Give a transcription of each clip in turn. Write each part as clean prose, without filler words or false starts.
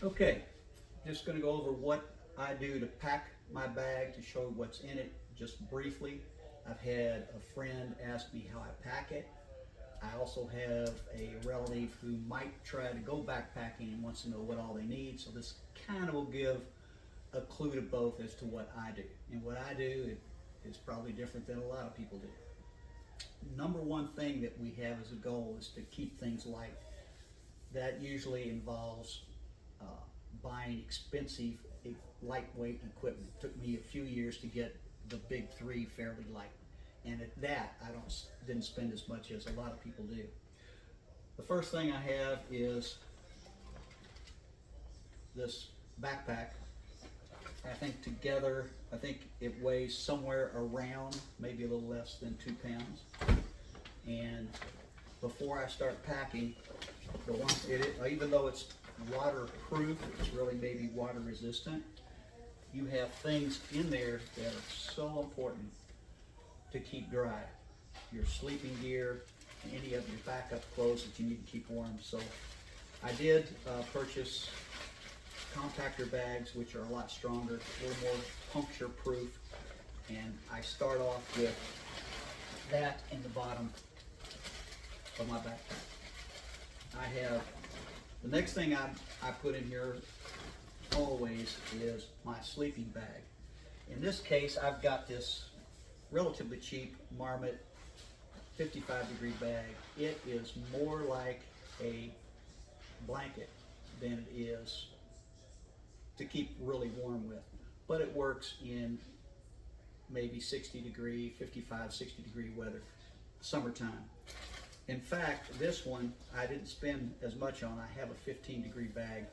Okay, just going to go over what I do to pack my bag to show what's in it just briefly. I've had a friend ask me how I pack it. I also have a relative who might try to go backpacking and wants to know what all they need. So this kind of will give a clue to both as to what I do. And what I do is probably different than a lot of people do. Number one thing that we have as a goal is to keep things light. That usually involves uh, buying expensive, lightweight equipment. It took me a few years to get the big three fairly light. And at that, didn't spend as much as a lot of people do. The first thing I have is this backpack. I think together, I think it weighs somewhere around, maybe a little less than 2 pounds. And before I start packing, even though it's waterproof, it's really maybe water resistant, you have things in there that are so important to keep dry. Your sleeping gear, any of your backup clothes that you need to keep warm. So I did purchase compactor bags, which are a lot stronger, a little more puncture proof, and I start off with that in the bottom of my backpack. I have, the next thing I put in here always is my sleeping bag. In this case, I've got this relatively cheap Marmot 55-degree bag. It is more like a blanket than it is to keep really warm with, but it works in maybe 60-degree, 55, 60-degree weather, summertime. In fact, this one I didn't spend as much on. I have a 15-degree bag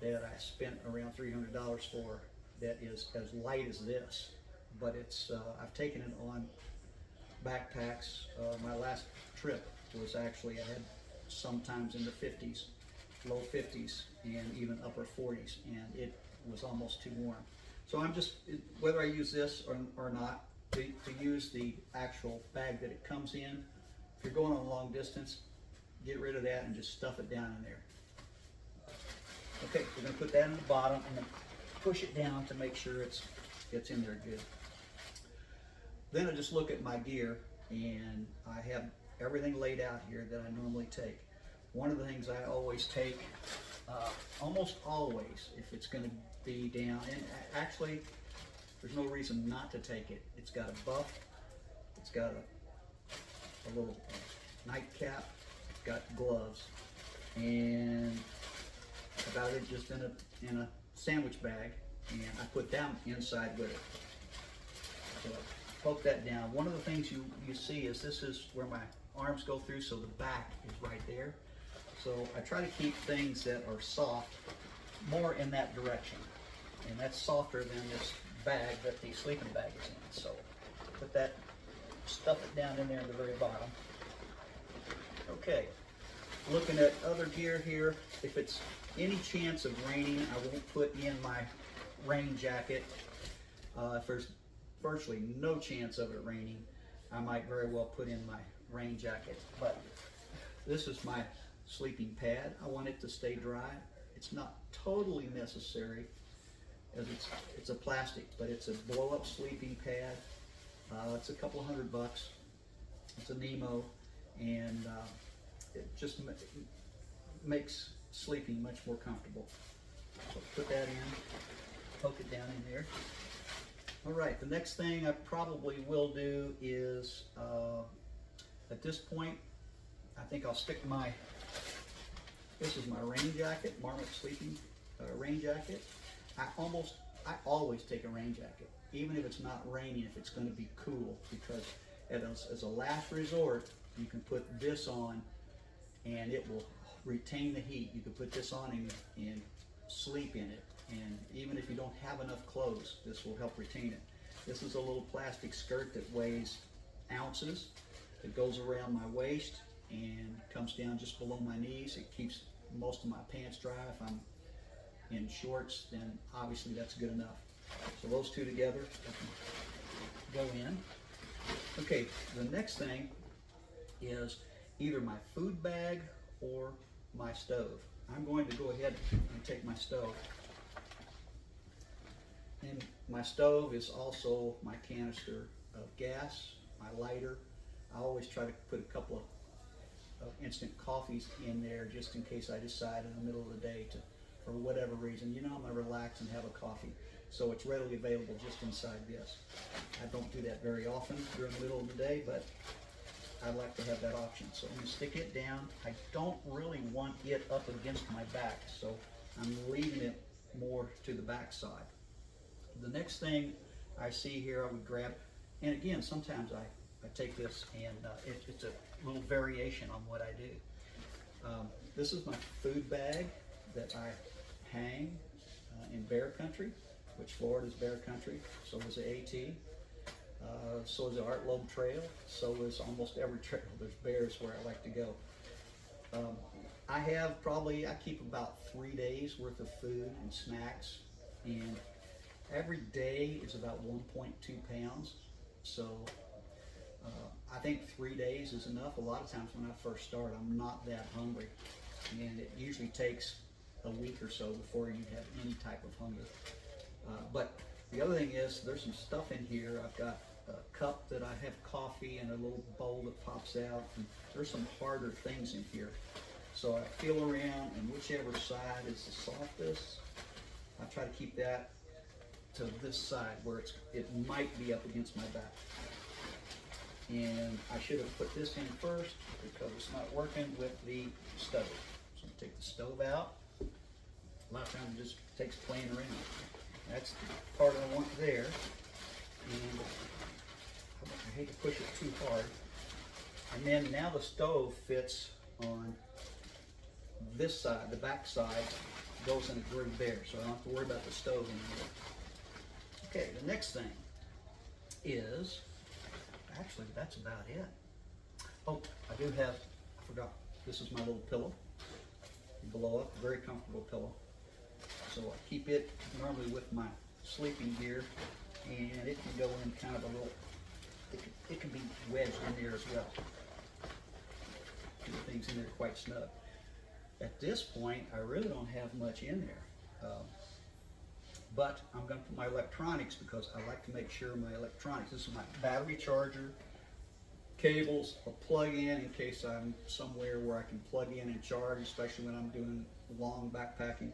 that I spent around $300 for that is as light as this, but it's I've taken it on backpacks. My last trip was actually, I had sometimes in the 50s, low 50s, and even upper 40s, and it was almost too warm. So I'm just, whether I use this or not, to use the actual bag that it comes in. If you're going on a long distance, get rid of that and just stuff it down in there. Okay, we're going to put that in the bottom and then push it down to make sure it's in there good. Then I just look at my gear, and I have everything laid out here that I normally take. One of the things I always take, almost always, if it's going to be down, and actually there's no reason not to take it. It's got a buff, it's got a little nightcap, it's got gloves, and I got it just in a sandwich bag, and I put them inside with it. So poke that down. One of the things you see is this is where my arms go through, so the back is right there. So I try to keep things that are soft more in that direction, and that's softer than this bag that the sleeping bag is in. So put that, stuff it down in there at the very bottom. Okay, looking at other gear here, if it's any chance of raining, I won't put in my rain jacket. If there's virtually no chance of it raining, I might very well put in my rain jacket. But this is my sleeping pad. I want it to stay dry. It's not totally necessary, as it's a plastic, but it's a blow-up sleeping pad. It's a couple $100. It's a Nemo, and it just makes sleeping much more comfortable. So put that in, poke it down in there. All right, the next thing I probably will do is, at this point, I think I'll stick this is my rain jacket, Marmot sleeping rain jacket. I always take a rain jacket, even if it's not raining, if it's going to be cool, because as a last resort, you can put this on and it will retain the heat. You can put this on and sleep in it, and even if you don't have enough clothes, this will help retain it. This is a little plastic skirt that weighs ounces. It goes around my waist and comes down just below my knees. It keeps most of my pants dry. If I'm in shorts, then obviously that's good enough. So those two together go in. Okay, the next thing is either my food bag or my stove. I'm going to go ahead and take my stove. And my stove is also my canister of gas, my lighter. I always try to put a couple of instant coffees in there just in case I decide in the middle of the day to, for whatever reason, you know, I'm gonna relax and have a coffee. So it's readily available just inside this. I don't do that very often during the middle of the day, but I like to have that option. So I'm gonna stick it down. I don't really want it up against my back, so I'm leaving it more to the back side. The next thing I see here, I would grab, and again, sometimes I take this and it's a little variation on what I do. This is my food bag that I hang in bear country, which Florida's bear country, so is the AT. So is the Art Loeb Trail, so is almost every trail. There's bears where I like to go. I keep about 3 days worth of food and snacks, and every day is about 1.2 pounds. So I think 3 days is enough. A lot of times when I first start, I'm not that hungry, and it usually takes a week or so before you have any type of hunger. But the other thing is, there's some stuff in here. I've got a cup that I have coffee and a little bowl that pops out, and there's some harder things in here. So I feel around, and whichever side is the softest, I try to keep that to this side where it might be up against my back. And I should have put this in first because it's not working with the stove. So I'm gonna take the stove out. A lot of times it just takes playing around. That's the part I want there. And I hate to push it too hard. And then now the stove fits on this side, the back side goes in a groove there, so I don't have to worry about the stove anymore. Okay, the next thing is, actually that's about it. Oh, I forgot, this is my little pillow. Blow up, very comfortable pillow. So I keep it normally with my sleeping gear, and it can go in kind of a little, it can be wedged in there as well. Keep things in there quite snug. At this point, I really don't have much in there. But I'm going to put my electronics, because I like to make sure my electronics, this is my battery charger, cables, a plug-in in case I'm somewhere where I can plug in and charge, especially when I'm doing long backpacking.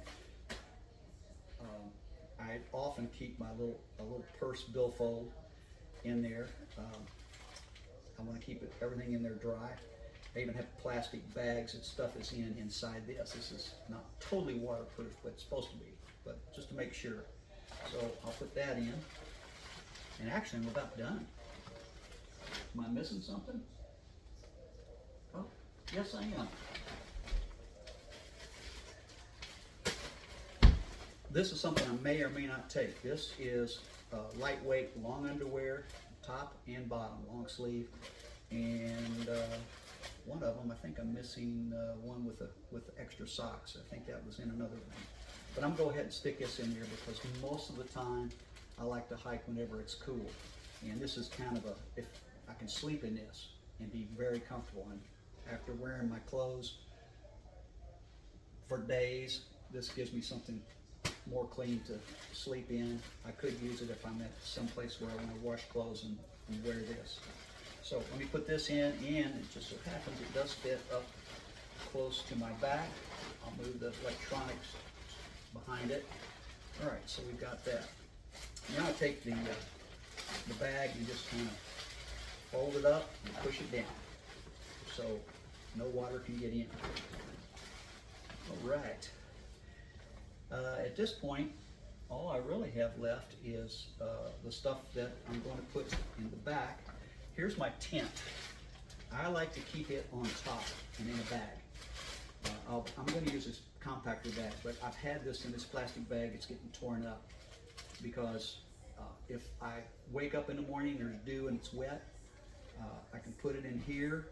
I often keep a little purse billfold in there. I want to keep everything in there dry. I even have plastic bags that stuff is inside this. This is not totally waterproof, but it's supposed to be, but just to make sure. So I'll put that in. And actually, I'm about done. Am I missing something? Oh, yes I am. This is something I may or may not take. This is lightweight long underwear, top and bottom, long sleeve. And one of them, I think I'm missing one with extra socks. I think that was in another one. But I'm gonna go ahead and stick this in there because most of the time I like to hike whenever it's cool. And this is kind of if I can sleep in this and be very comfortable. And after wearing my clothes for days, this gives me something more clean to sleep in. I could use it if I'm at some place where I want to wash clothes and wear this. So let me put this in, and it just so happens it does fit up close to my back. I'll move the electronics behind it. All right, so we've got that. Now I take the bag and just kind of fold it up and push it down so no water can get in. All right. At this point, all I really have left is the stuff that I'm going to put in the back. Here's my tent. I like to keep it on top and in a bag. I'm going to use this compactor bag, but I've had this in this plastic bag. It's getting torn up because if I wake up in the morning, there's dew and it's wet, I can put it in here,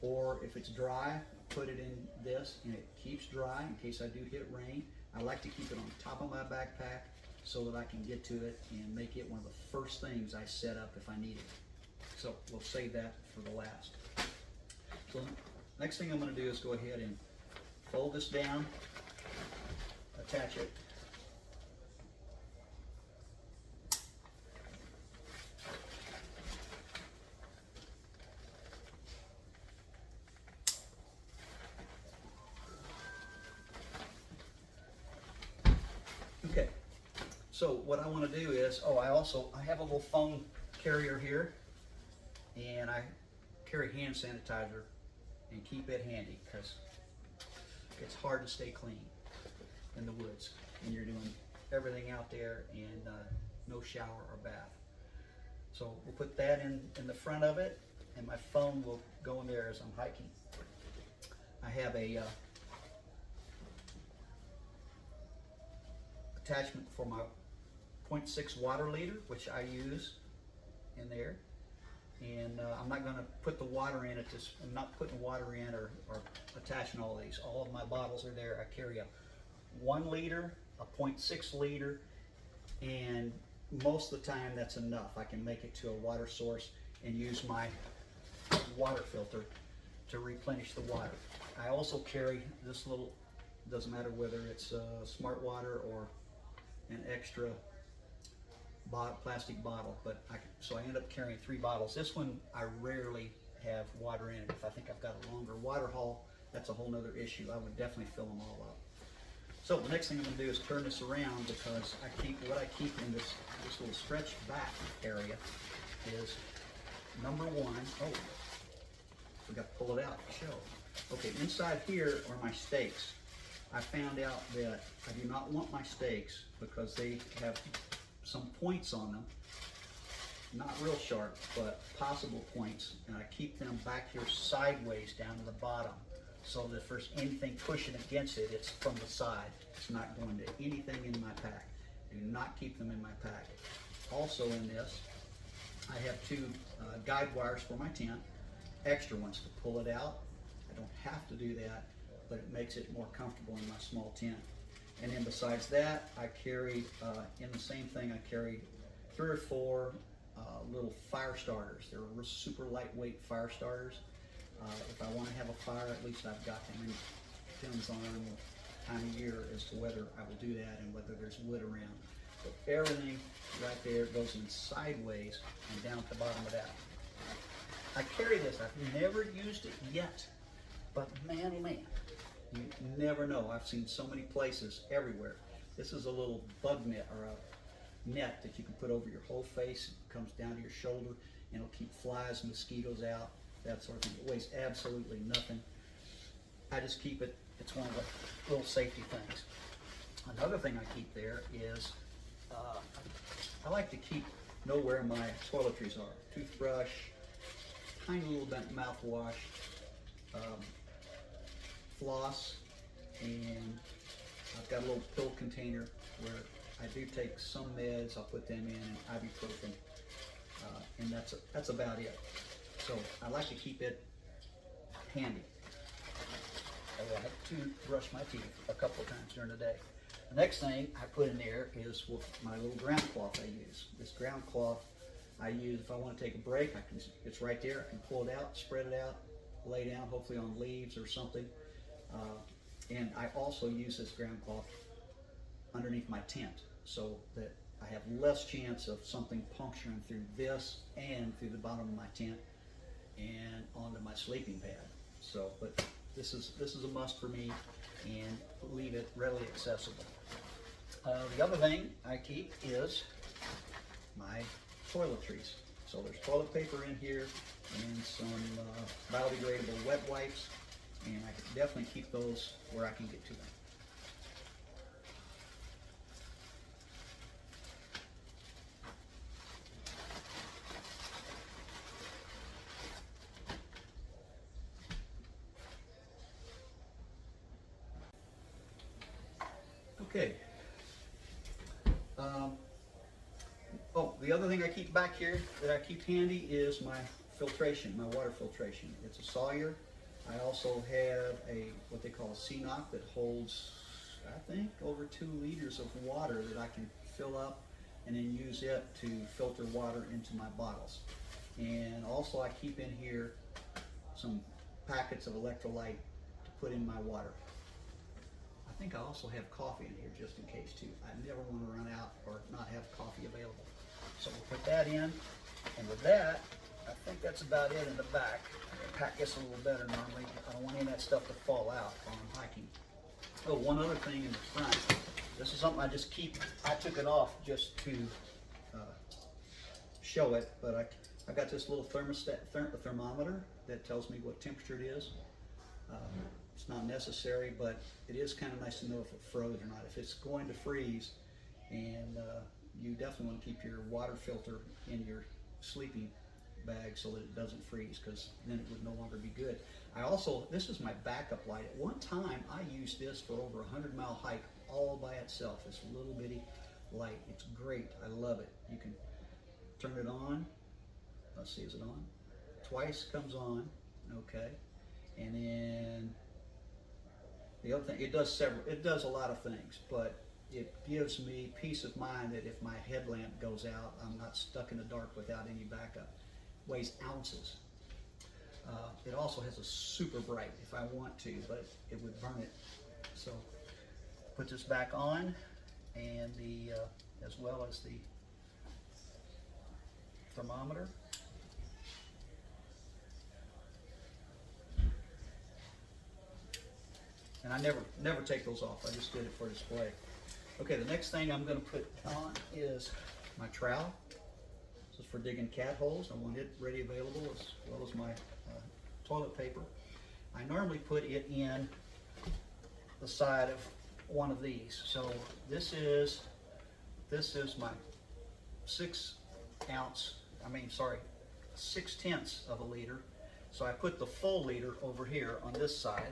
or if it's dry, put it in this and it keeps dry in case I do hit rain. I like to keep it on top of my backpack so that I can get to it and make it one of the first things I set up if I need it. So we'll save that for the last. So next thing I'm going to do is go ahead and fold this down attach it. Okay, so what I want to do is, I have a little phone carrier here, and I carry hand sanitizer and keep it handy because it's hard to stay clean in the woods and you're doing everything out there and no shower or bath. So we'll put that in the front of it, and my phone will go in there as I'm hiking. I have a attachment for my 0.6 water leader, which I use in there. And I'm not going to put the water in it. I'm not putting water in or attaching all these. All of my bottles are there. I carry a 1 liter, a 0.6 liter, and most of the time that's enough. I can make it to a water source and use my water filter to replenish the water. I also carry this little, doesn't matter whether it's Smart Water or an extra plastic bottle, but so I end up carrying 3 bottles. This one I rarely have water in it. If I think I've got a longer water haul, that's a whole nother issue. I would definitely fill them all up. So the next thing I'm going to do is turn this around, because what I keep in this little stretched back area is, number 1, forgot to pull it out to show. Okay, inside here are my stakes. I found out that I do not want my stakes because they have some points on them, not real sharp, but possible points, and I keep them back here sideways down to the bottom, so that if there's anything pushing against it, it's from the side. It's not going to anything in my pack. Do not keep them in my pack. Also in this, I have 2 guide wires for my tent, extra ones to pull it out. I don't have to do that, but it makes it more comfortable in my small tent. And then besides that, I carried, in the same thing, I carried 3 or 4 little fire starters. They're super lightweight fire starters. If I want to have a fire, at least I've got them. And it depends on the time of year as to whether I will do that and whether there's wood around. But everything right there goes in sideways and down at the bottom of that. I carry this. I've never used it yet, but man, oh man. You never know. I've seen so many places everywhere. This is a little bug net, or a net that you can put over your whole face. It comes down to your shoulder, and it'll keep flies, mosquitoes out, that sort of thing. It weighs absolutely nothing. I just keep it. It's one of the little safety things. Another thing I keep there is I like to know where my toiletries are. Toothbrush, tiny little bit mouthwash, floss, and I've got a little pill container where I do take some meds. I'll put them in, and ibuprofen, and that's about it. So I like to keep it handy. I have to brush my teeth a couple of times during the day. The next thing I put in there is my little ground cloth I use. This ground cloth I use if I want to take a break. It's right there. I can pull it out, spread it out, lay down, hopefully on leaves or something. And I also use this ground cloth underneath my tent, so that I have less chance of something puncturing through this and through the bottom of my tent and onto my sleeping pad. So, but this is a must for me, and leave it readily accessible. The other thing I keep is my toiletries. So there's toilet paper in here and some biodegradable wet wipes, and I can definitely keep those where I can get to them. Okay. The other thing I keep back here that I keep handy is my filtration, my water filtration. It's a Sawyer. I also have what they call a CNOC that holds, I think, over 2 liters of water that I can fill up and then use it to filter water into my bottles. And also I keep in here some packets of electrolyte to put in my water. I think I also have coffee in here just in case too. I never want to run out or not have coffee available. So we'll put that in, and with that, I think that's about it in the back. I pack this a little better normally. I don't want any of that stuff to fall out while I'm hiking. Oh, one other thing in the front. This is something I just keep, I took it off just to show it, but I got this little thermometer that tells me what temperature it is. It's not necessary, but it is kind of nice to know if it froze or not. If it's going to freeze, and you definitely want to keep your water filter in your sleeping bag so that it doesn't freeze, because then it would no longer be good. I also, this is my backup light. At one time, I used this for over a 100-mile hike all by itself. This little bitty light. It's great. I love it. You can turn it on. Let's see, is it on? Twice comes on. Okay. And then the other thing, it does a lot of things, but it gives me peace of mind that if my headlamp goes out, I'm not stuck in the dark without any backup. Weighs ounces. It also has a super bright if I want to, but it would burn it. So put this back on, and the as well as the thermometer. And I never take those off. I just did it for display. Okay, the next thing I'm going to put on is my trowel. This is for digging cat holes. I want it ready, available, as well as my toilet paper. I normally put it in the side of one of these. So this is my 6 6/10 of a liter. So I put the full liter over here on this side.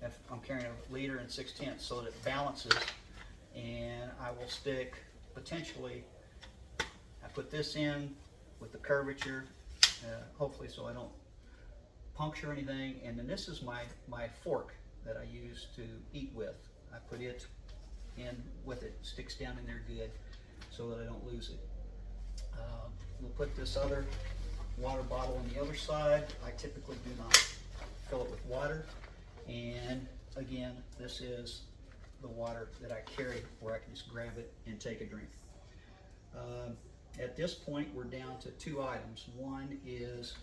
If I'm carrying a liter and 6/10 so that it balances, and I will stick potentially, I put this in with the curvature, hopefully so I don't puncture anything, and then this is my fork that I use to eat with. I put it in with it, sticks down in there good so that I don't lose it. We'll put this other water bottle on the other side. I typically do not fill it with water. And again, this is the water that I carry where I can just grab it and take a drink. At this point, we're down to 2 items. One is,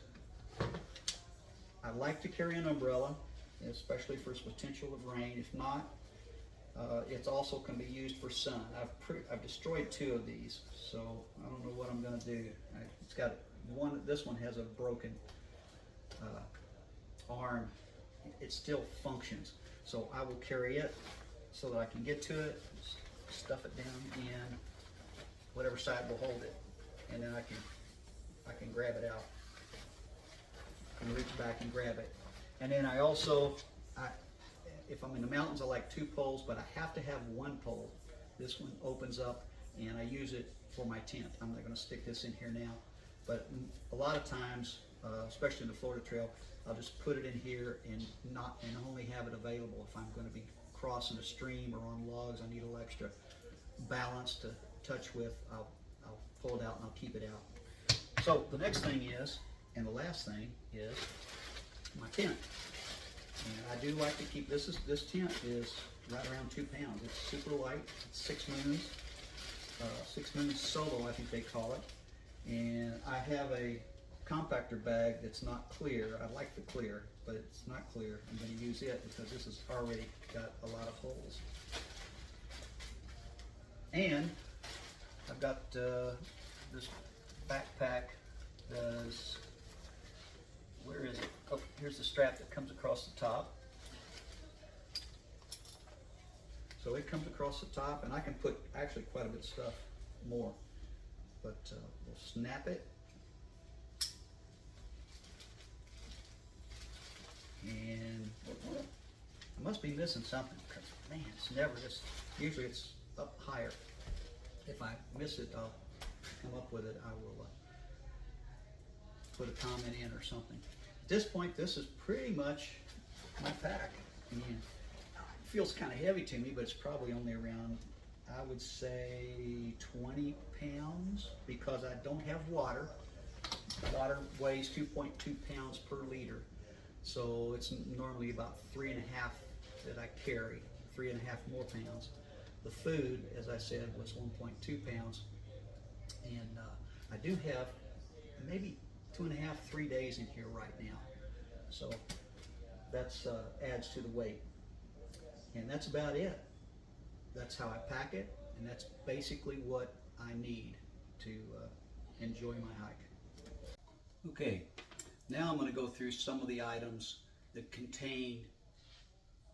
I like to carry an umbrella, especially for its potential of rain. If not, it also can be used for sun. I've destroyed 2 of these, so I don't know what I'm going to do. It's got one. This one has a broken arm. It still functions, so I will carry it so that I can get to it, stuff it down in whatever side will hold it, and then I can grab it out and reach back and grab it. And then I also, if I'm in the mountains, I like 2 poles, but I have to have 1 pole. This one opens up, and I use it for my tent. I'm not going to stick this in here now, but a lot of times, especially in the Florida Trail, I'll just put it in here and only have it available if I'm going to be crossing a stream or on logs. I need a little extra balance to touch with. I'll pull it out and I'll keep it out. So the next thing is, and the last thing is, my tent. And I do like to keep this tent is right around 2 pounds. It's super light. It's 6 Moons, 6 Moons Solo, I think they call it. And I have a compactor bag that's not clear. I like the clear, but it's not clear. I'm going to use it because this has already got a lot of holes. And I've got this backpack. Where is it? Oh, here's the strap that comes across the top. So it comes across the top, and I can put actually quite a bit of stuff more. But we'll snap it. And I must be missing something, because man, it's never just, usually it's up higher. If I miss it, I'll come up with it. I will put a comment in or something. At this point, this is pretty much my pack. And it feels kind of heavy to me, but it's probably only around, I would say 20 pounds, because I don't have water. Water weighs 2.2 pounds per liter. So it's normally about 3.5 that I carry, 3.5 more pounds. The food, as I said, was 1.2 pounds. And I do have maybe 2.5, 3 days in here right now. So that's adds to the weight. And that's about it. That's how I pack it, and that's basically what I need to enjoy my hike. Okay, now I'm going to go through some of the items that contain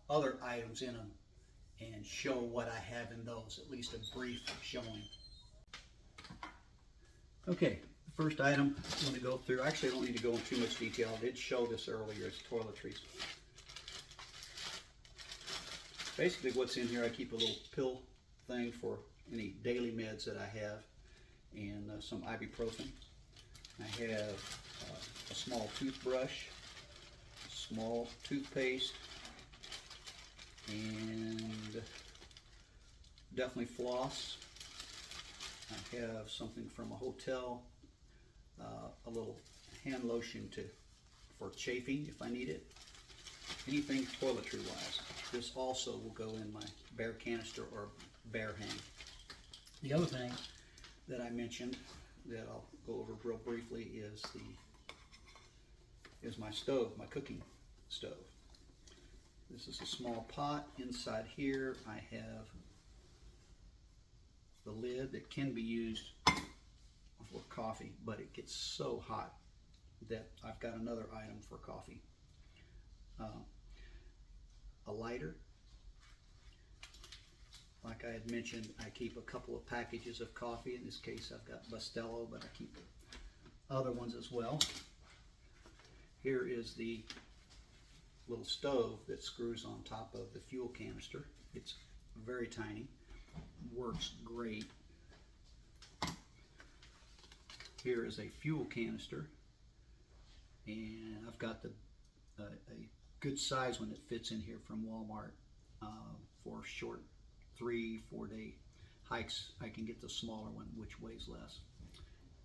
other items in them and show what I have in those, at least a brief showing. Okay, the first item I'm going to go through, actually I don't need to go into too much detail, I did show this earlier, it's toiletries. Basically what's in here, I keep a little pill thing for any daily meds that I have, and some ibuprofen. I have a small toothbrush, small toothpaste, and definitely floss. I have something from a hotel, a little hand lotion for chafing if I need it. Anything toiletry wise. This also will go in my bear canister or bear hang. The other thing that I mentioned that I'll go over real briefly is my stove, my cooking stove. This is a small pot. Inside here I have the lid that can be used for coffee, but it gets so hot that I've got another item for coffee. A lighter. Like I had mentioned, I keep a couple of packages of coffee. In this case I've got Bustelo, but I keep other ones as well. Here is the little stove that screws on top of the fuel canister. It's very tiny, works great. Here is a fuel canister, and I've got a good size one that fits in here from Walmart for short 3-4 day hikes. I can get the smaller one, which weighs less.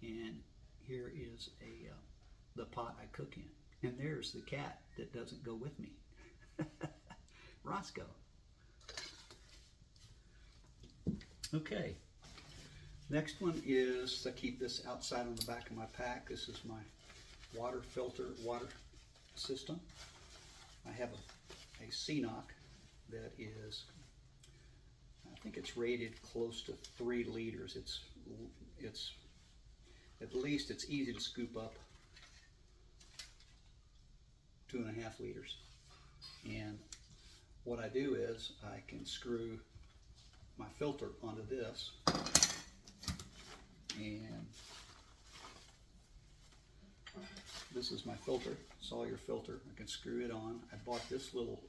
And here is the pot I cook in. And there's the cat that doesn't go with me, Roscoe. Okay, next one is, I keep this outside on the back of my pack. This is my water filter, water system. I have a CNOC that is, I think it's rated close to 3 liters. It's at least it's easy to scoop up 2.5 liters. And what I do is I can screw my filter onto this, and this is my filter, Sawyer filter. I can screw it on. I bought this little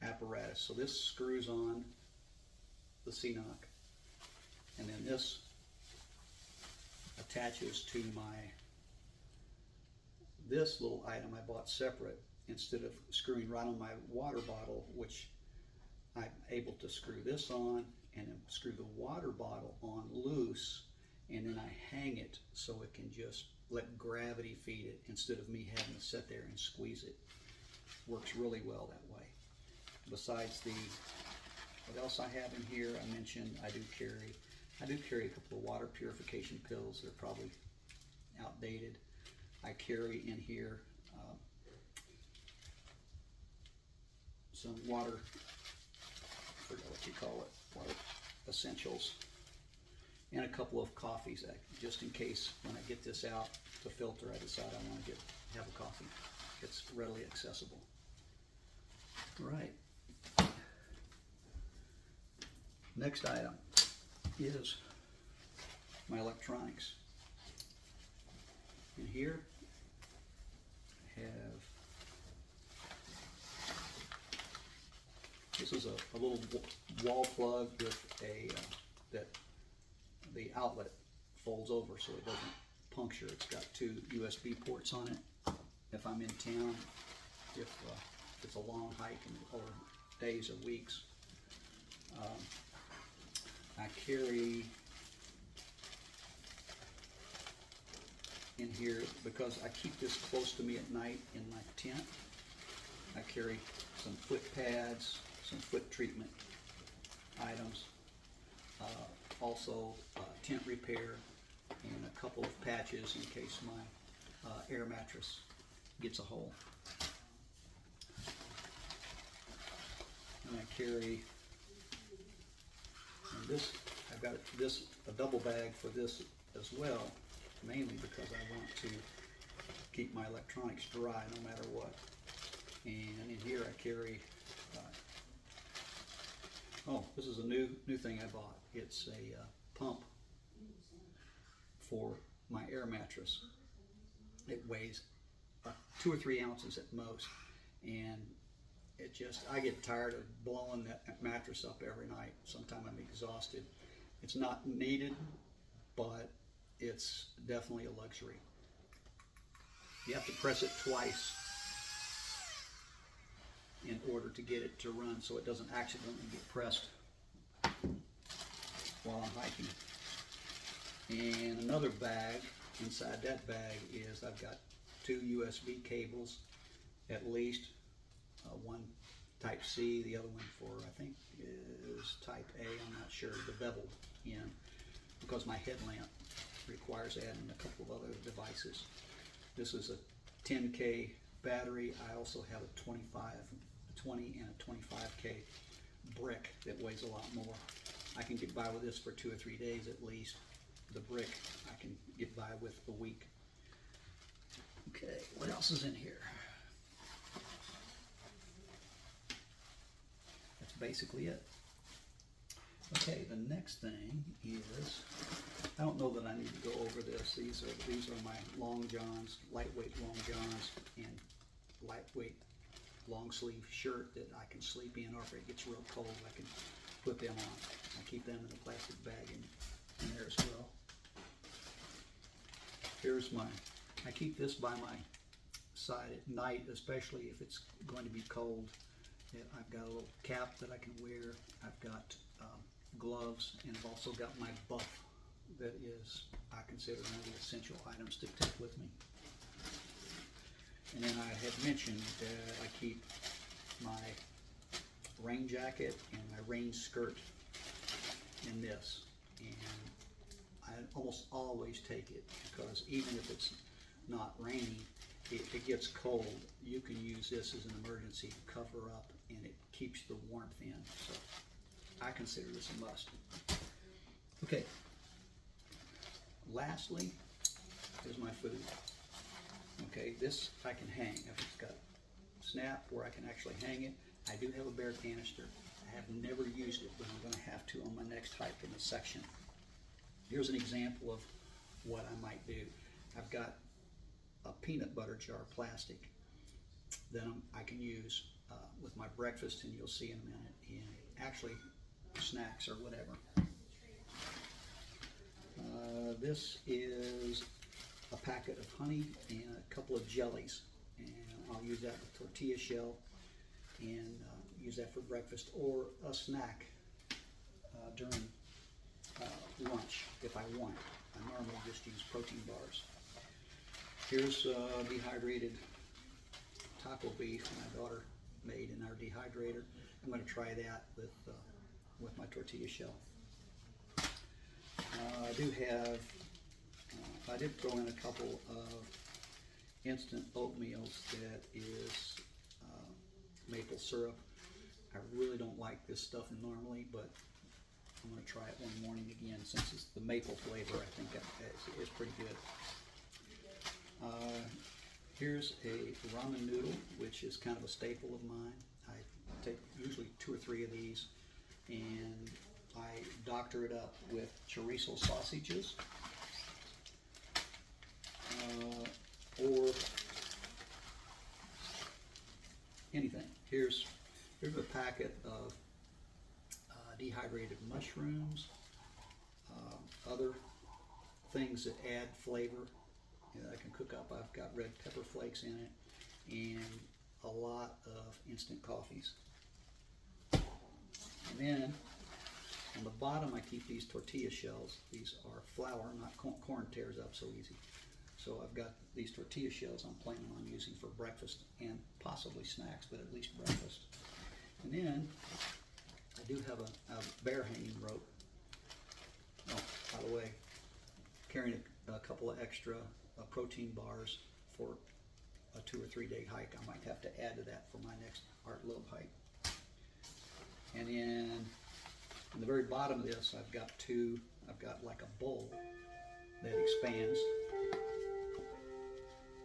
apparatus. So this screws on the CNOC, and then this attaches to this little item I bought separate, instead of screwing right on my water bottle, which I'm able to screw this on and then screw the water bottle on loose, and then I hang it so it can just let gravity feed it instead of me having to sit there and squeeze it. Works really well that way. Besides what else I have in here, I mentioned I do carry a couple of water purification pills. They're probably outdated. I carry in here some water, I forget what you call it, water essentials, and a couple of coffees, just in case when I get this out to filter, I decide I want to have a coffee. It's readily accessible. All right. Next item is my electronics. In here I have, this is a little wall plug with that the outlet folds over so it doesn't puncture. It's got 2 USB ports on it. If I'm in town, if it's a long hike or days or weeks, I carry in here, because I keep this close to me at night in my tent. I carry some foot pads, some foot treatment items, also tent repair, and a couple of patches in case my air mattress gets a hole. And I carry, and this, I've got this, a double bag for this as well, mainly because I want to keep my electronics dry no matter what. And in here I carry, oh, this is a new thing I bought. It's a pump for my air mattress. It weighs 2 or 3 ounces at most, and it just, I get tired of blowing that mattress up every night. Sometimes I'm exhausted. It's not needed, but it's definitely a luxury. You have to press it twice in order to get it to run so it doesn't accidentally get pressed while I'm hiking. And another bag, inside that bag is, I've got 2 USB cables at least, one type C, the other one for, I think is type A, I'm not sure, the beveled end, because my headlamp requires adding a couple of other devices. This is a 10K battery. I also have a 20 and a 25K brick that weighs a lot more. I can get by with this for 2 or 3 days at least. The brick I can get by with a week. Okay, what else is in here? That's basically it. Okay, the next thing is, I don't know that I need to go over this. These are my long johns, lightweight long johns, and lightweight long sleeve shirt that I can sleep in, or if it gets real cold, I can put them on. I keep them in a plastic bag in there as well. Here's my, I keep this by my side at night, especially if it's going to be cold. I've got a little cap that I can wear. I've got gloves, and I've also got my buff that is, I consider, one of the essential items to take with me. And then I had mentioned that I keep my rain jacket and my rain skirt in this, and I almost always take it, because even if it's not raining, if it gets cold, you can use this as an emergency to cover up, and it keeps the warmth in. So I consider this a must. Okay, lastly is my food. Okay, this I can hang. It's got snap where I can actually hang it. I do have a bear canister. I have never used it, but I'm going to have to on my next hike in the section. Here's an example of what I might do. I've got a peanut butter jar, plastic, that I can use with my breakfast, and you'll see in a minute, and actually snacks or whatever. This is a packet of honey and a couple of jellies, and I'll use that with tortilla shell and use that for breakfast or a snack during lunch if I want. I normally just use protein bars. Here's dehydrated taco beef my daughter made in our dehydrator. I'm going to try that with my tortilla shell. I do have, I did throw in a couple of instant oatmeals that is maple syrup. I really don't like this stuff normally, but I'm going to try it one morning again, since it's the maple flavor. I think is pretty good. Here's a ramen noodle, which is kind of a staple of mine. I take usually 2 or 3 of these, and I doctor it up with chorizo sausages, or anything. Here's a packet of dehydrated mushrooms, other things that add flavor that I can cook up. I've got red pepper flakes in it, and a lot of instant coffees. And then on the bottom I keep these tortilla shells. These are flour, not corn tears up so easy. So I've got these tortilla shells I'm planning on using for breakfast and possibly snacks, but at least breakfast. And then do have a bear hanging rope. Oh, by the way, carrying a couple of extra protein bars for a 2 or 3 day hike. I might have to add to that for my next Art Loeb hike. And then on the very bottom of this, I've got like a bowl that expands,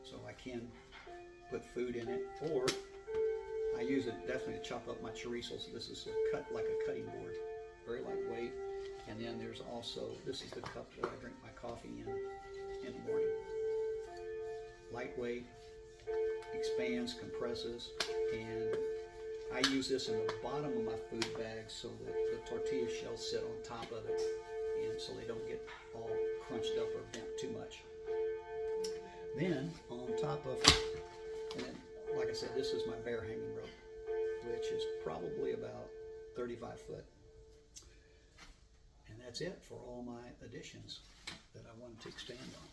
so I can put food in it, or I use it definitely to chop up my chorizo. So this is like a cutting board, very lightweight. And then there's also, this is the cup that I drink my coffee in the morning. Lightweight, expands, compresses, and I use this in the bottom of my food bag so that the tortilla shells sit on top of it, and so they don't get all crunched up or bent too much. Then on top of, and then, like I said, this is my bear hanging rope, which is probably about 35 foot. And that's it for all my additions that I wanted to expand on.